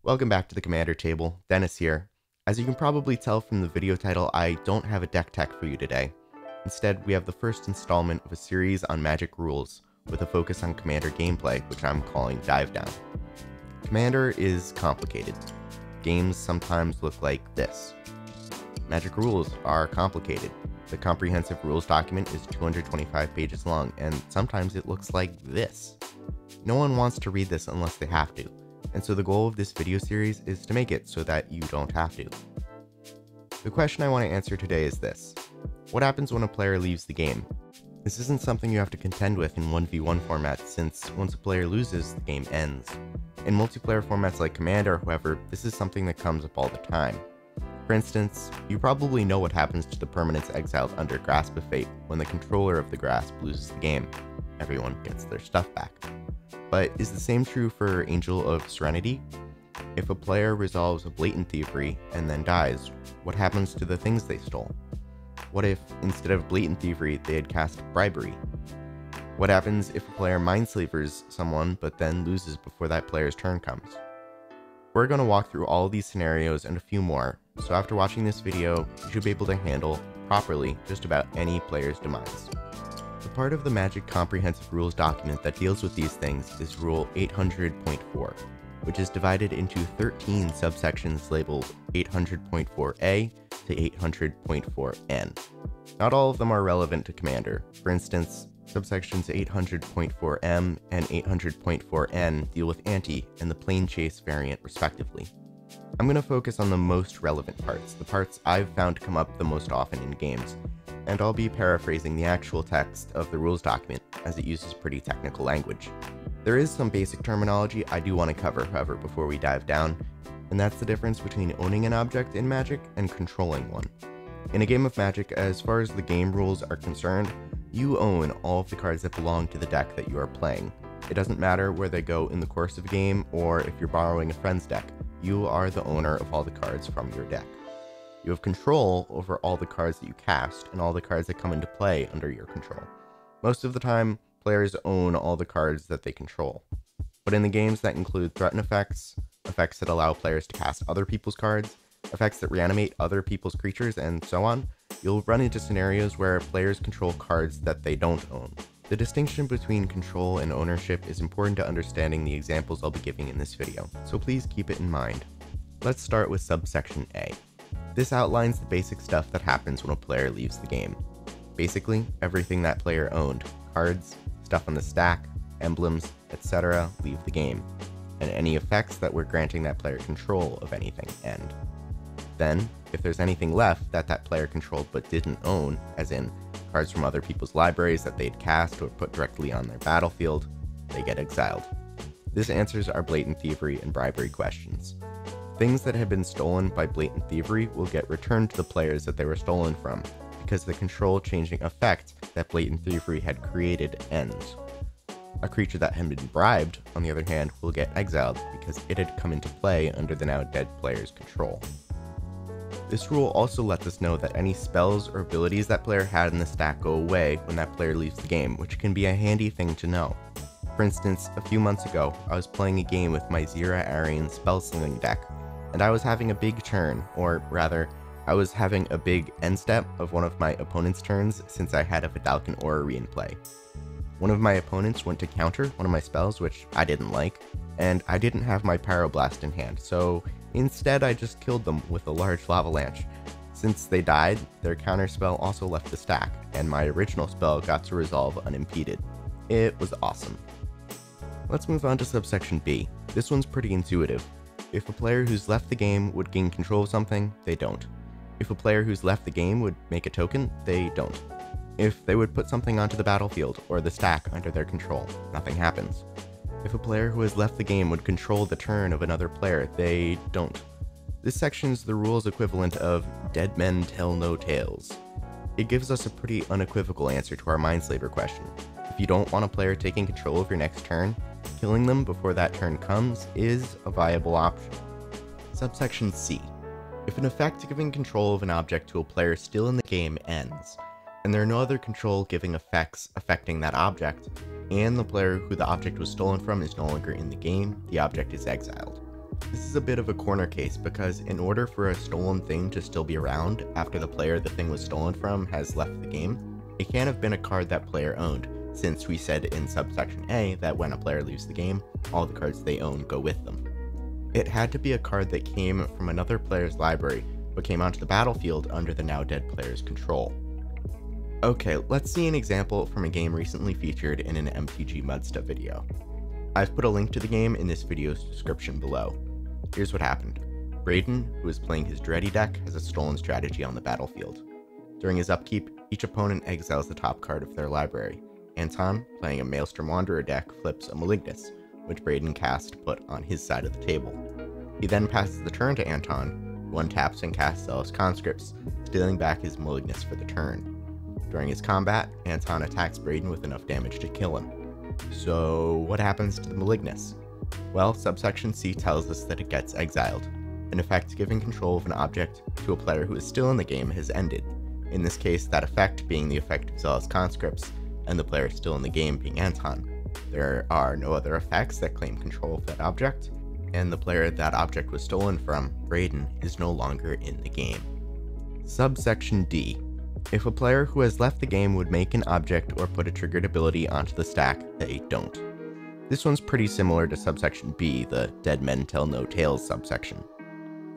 Welcome back to the Commander Table. Dennis here. As you can probably tell from the video title, I don't have a deck tech for you today. Instead, we have the first installment of a series on Magic rules, with a focus on Commander gameplay, which I'm calling Dive Down. Commander is complicated. Games sometimes look like this. Magic rules are complicated. The comprehensive rules document is 225 pages long, and sometimes it looks like this. No one wants to read this unless they have to. And so the goal of this video series is to make it so that you don't have to. The question I want to answer today is this. What happens when a player leaves the game? This isn't something you have to contend with in 1v1 format, since once a player loses, the game ends. In multiplayer formats like Commander, however, this is something that comes up all the time. For instance, you probably know what happens to the permanents exiled under Grasp of Fate when the controller of the Grasp loses the game. Everyone gets their stuff back. But is the same true for Angel of Serenity? If a player resolves a blatant thievery and then dies, what happens to the things they stole? What if, instead of blatant thievery, they had cast bribery? What happens if a player mindslavers someone but then loses before that player's turn comes? We're going to walk through all of these scenarios and a few more, so after watching this video, you should be able to handle, properly, just about any player's demise. The part of the Magic Comprehensive Rules document that deals with these things is Rule 800.4, which is divided into 13 subsections labeled 800.4a to 800.4n. Not all of them are relevant to Commander. For instance, subsections 800.4m and 800.4n deal with Ante and the Plane Chase variant respectively. I'm going to focus on the most relevant parts, the parts I've found come up the most often in games, and I'll be paraphrasing the actual text of the rules document, as it uses pretty technical language. There is some basic terminology I do want to cover, however, before we dive down, and that's the difference between owning an object in Magic and controlling one. In a game of Magic, as far as the game rules are concerned, you own all of the cards that belong to the deck that you are playing. It doesn't matter where they go in the course of a game, or if you're borrowing a friend's deck, you are the owner of all the cards from your deck. You have control over all the cards that you cast and all the cards that come into play under your control. Most of the time, players own all the cards that they control. But in the games that include threaten effects, effects that allow players to cast other people's cards, effects that reanimate other people's creatures, and so on, you'll run into scenarios where players control cards that they don't own. The distinction between control and ownership is important to understanding the examples I'll be giving in this video, so please keep it in mind. Let's start with subsection A. This outlines the basic stuff that happens when a player leaves the game. Basically, everything that player owned, cards, stuff on the stack, emblems, etc. leave the game, and any effects that were granting that player control of anything end. Then, if there's anything left that player controlled but didn't own, as in cards from other people's libraries that they'd cast or put directly on their battlefield, they get exiled. This answers our blatant thievery and bribery questions. Things that have been stolen by blatant thievery will get returned to the players that they were stolen from, because the control-changing effect that blatant thievery had created ends. A creature that had been bribed, on the other hand, will get exiled because it had come into play under the now dead player's control. This rule also lets us know that any spells or abilities that player had in the stack go away when that player leaves the game, which can be a handy thing to know. For instance, a few months ago, I was playing a game with my Zira Arian Spellslinging deck, and I was having a big turn, or rather, I was having a big end step of one of my opponent's turns since I had a Vedalken Orrery in play. One of my opponents went to counter one of my spells, which I didn't like, and I didn't have my Pyroblast in hand, so instead I just killed them with a large Lavalanche. Since they died, their counterspell also left the stack, and my original spell got to resolve unimpeded. It was awesome. Let's move on to subsection B. This one's pretty intuitive. If a player who's left the game would gain control of something, they don't. If a player who's left the game would make a token, they don't. If they would put something onto the battlefield or the stack under their control, nothing happens. If a player who has left the game would control the turn of another player, they don't. This section's the rules equivalent of dead men tell no tales. It gives us a pretty unequivocal answer to our Mindslaver question. If you don't want a player taking control of your next turn, killing them before that turn comes is a viable option. Subsection C. If an effect giving control of an object to a player still in the game ends, and there are no other control giving effects affecting that object, and the player who the object was stolen from is no longer in the game, the object is exiled. This is a bit of a corner case because in order for a stolen thing to still be around after the player the thing was stolen from has left the game, it can't have been a card that player owned, since we said in subsection A that when a player leaves the game, all the cards they own go with them. It had to be a card that came from another player's library, but came onto the battlefield under the now dead player's control. Okay, let's see an example from a game recently featured in an MTG Mudstuff video. I've put a link to the game in this video's description below. Here's what happened. Braden, who is playing his Dreddy deck, has a stolen strategy on the battlefield. During his upkeep, each opponent exiles the top card of their library. Anton, playing a Maelstrom Wanderer deck, flips a Malignus, which Braden casts to put on his side of the table. He then passes the turn to Anton, who untaps and casts Zealous Conscripts, stealing back his Malignus for the turn. During his combat, Anton attacks Braden with enough damage to kill him. So what happens to the Malignus? Well, subsection C tells us that it gets exiled. In effect, giving control of an object to a player who is still in the game has ended. In this case, that effect being the effect of Zealous Conscripts, and the player still in the game being Anton. There are no other effects that claim control of that object, and the player that object was stolen from, Braden, is no longer in the game. Subsection D. If a player who has left the game would make an object or put a triggered ability onto the stack, they don't. This one's pretty similar to subsection B, the Dead Men Tell No Tales subsection.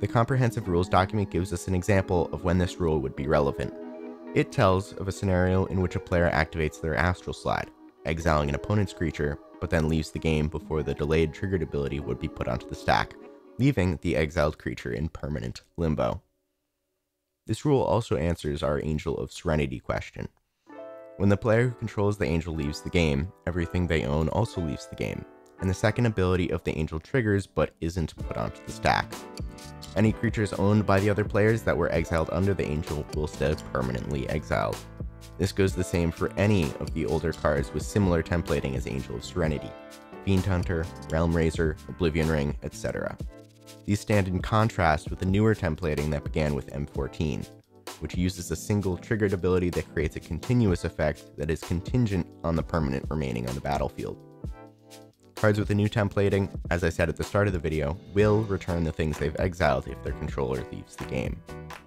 The comprehensive rules document gives us an example of when this rule would be relevant. It tells of a scenario in which a player activates their Astral Slide, exiling an opponent's creature, but then leaves the game before the delayed triggered ability would be put onto the stack, leaving the exiled creature in permanent limbo. This rule also answers our Angel of Serenity question. When the player who controls the angel leaves the game, everything they own also leaves the game, and the second ability of the angel triggers but isn't put onto the stack. Any creatures owned by the other players that were exiled under the angel will stay permanently exiled. This goes the same for any of the older cards with similar templating as Angel of Serenity, Fiend Hunter, Realm Razor, Oblivion Ring, etc. These stand in contrast with the newer templating that began with M14, which uses a single triggered ability that creates a continuous effect that is contingent on the permanent remaining on the battlefield. Cards with the new templating, as I said at the start of the video, will return the things they've exiled if their controller leaves the game.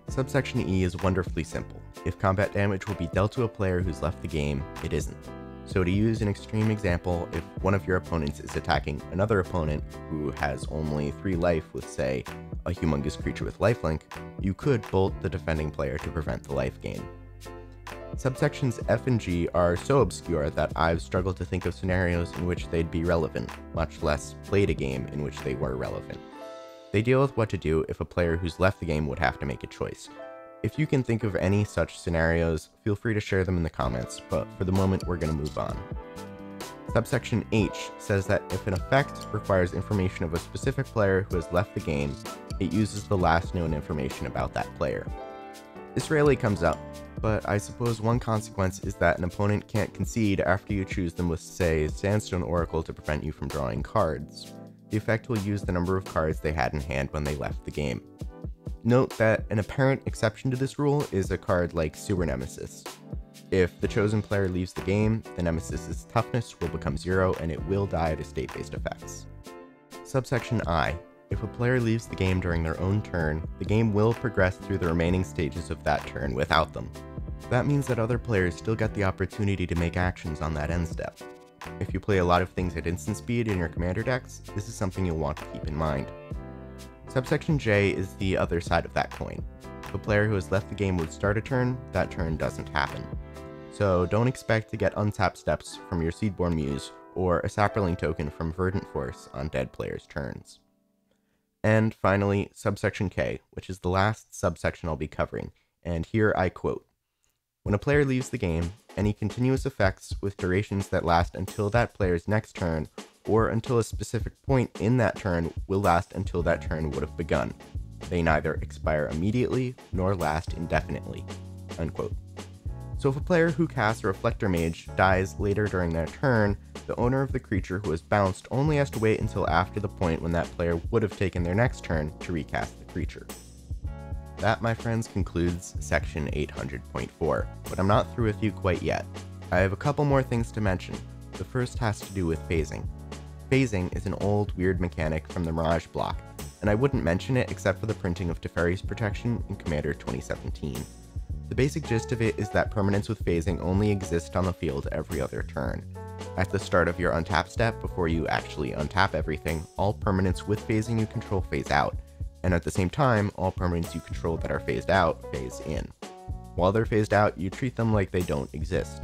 Subsection E is wonderfully simple. If combat damage will be dealt to a player who's left the game, it isn't. So to use an extreme example, if one of your opponents is attacking another opponent who has only 3 life with, say, a humongous creature with lifelink, you could bolt the defending player to prevent the life gain. Subsections F and G are so obscure that I've struggled to think of scenarios in which they'd be relevant, much less played a game in which they were relevant. They deal with what to do if a player who's left the game would have to make a choice. If you can think of any such scenarios, feel free to share them in the comments, but for the moment we're going to move on. Subsection H says that if an effect requires information of a specific player who has left the game, it uses the last known information about that player. This rarely comes up, but I suppose one consequence is that an opponent can't concede after you choose them with, say, Sandstone Oracle to prevent you from drawing cards. The effect will use the number of cards they had in hand when they left the game. Note that an apparent exception to this rule is a card like Sewer Nemesis. If the chosen player leaves the game, the Nemesis's toughness will become 0 and it will die to state-based effects. Subsection I. If a player leaves the game during their own turn, the game will progress through the remaining stages of that turn without them. That means that other players still get the opportunity to make actions on that end step. If you play a lot of things at instant speed in your commander decks, this is something you'll want to keep in mind. Subsection J is the other side of that coin. If a player who has left the game would start a turn, that turn doesn't happen. So don't expect to get untapped steps from your Seedborn Muse or a Saproling token from Verdant Force on dead players' turns. And finally, subsection K, which is the last subsection I'll be covering, and here I quote, "When a player leaves the game, any continuous effects with durations that last until that player's next turn, or until a specific point in that turn will last until that turn would have begun. They neither expire immediately nor last indefinitely." Unquote. So if a player who casts a Reflector Mage dies later during their turn, the owner of the creature who has bounced only has to wait until after the point when that player would have taken their next turn to recast the creature. That, my friends, concludes section 800.4, but I'm not through with you quite yet. I have a couple more things to mention. The first has to do with phasing. Phasing is an old, weird mechanic from the Mirage block and I wouldn't mention it except for the printing of Teferi's Protection in Commander 2017. The basic gist of it is that permanents with phasing only exist on the field every other turn. At the start of your untap step, before you actually untap everything, all permanents with phasing you control phase out, and at the same time, all permanents you control that are phased out phase in. While they're phased out, you treat them like they don't exist.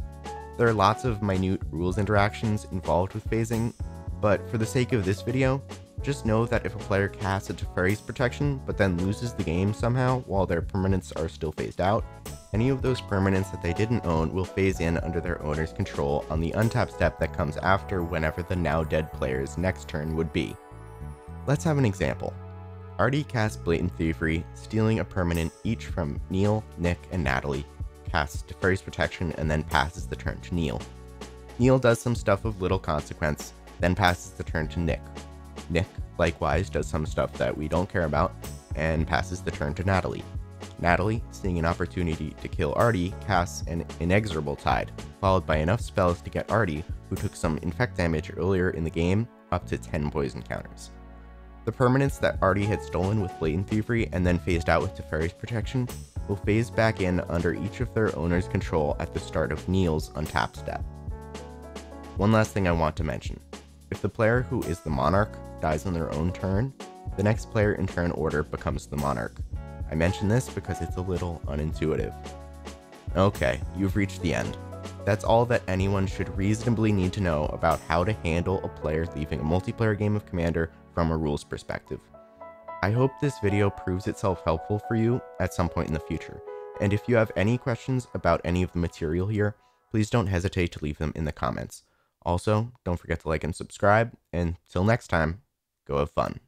There are lots of minute rules interactions involved with phasing, but for the sake of this video, just know that if a player casts a Teferi's Protection but then loses the game somehow while their permanents are still phased out, any of those permanents that they didn't own will phase in under their owner's control on the untap step that comes after whenever the now dead player's next turn would be. Let's have an example. Artie casts Blatant Thievery, stealing a permanent each from Neil, Nick, and Natalie, casts Teferi's Protection, and then passes the turn to Neil. Neil does some stuff of little consequence, then passes the turn to Nick. Nick, likewise, does some stuff that we don't care about, and passes the turn to Natalie. Natalie, seeing an opportunity to kill Artie, casts an Inexorable Tide, followed by enough spells to get Artie, who took some infect damage earlier in the game, up to 10 poison counters. The permanents that Artie had stolen with Blatant Thievery and then phased out with Teferi's Protection will phase back in under each of their owner's control at the start of Neil's untap step. One last thing I want to mention. If the player who is the Monarch dies on their own turn, the next player in turn order becomes the Monarch. I mention this because it's a little unintuitive. Okay, you've reached the end. That's all that anyone should reasonably need to know about how to handle a player leaving a multiplayer game of Commander from a rules perspective. I hope this video proves itself helpful for you at some point in the future, and if you have any questions about any of the material here, please don't hesitate to leave them in the comments. Also, don't forget to like and subscribe, and till next time, go have fun.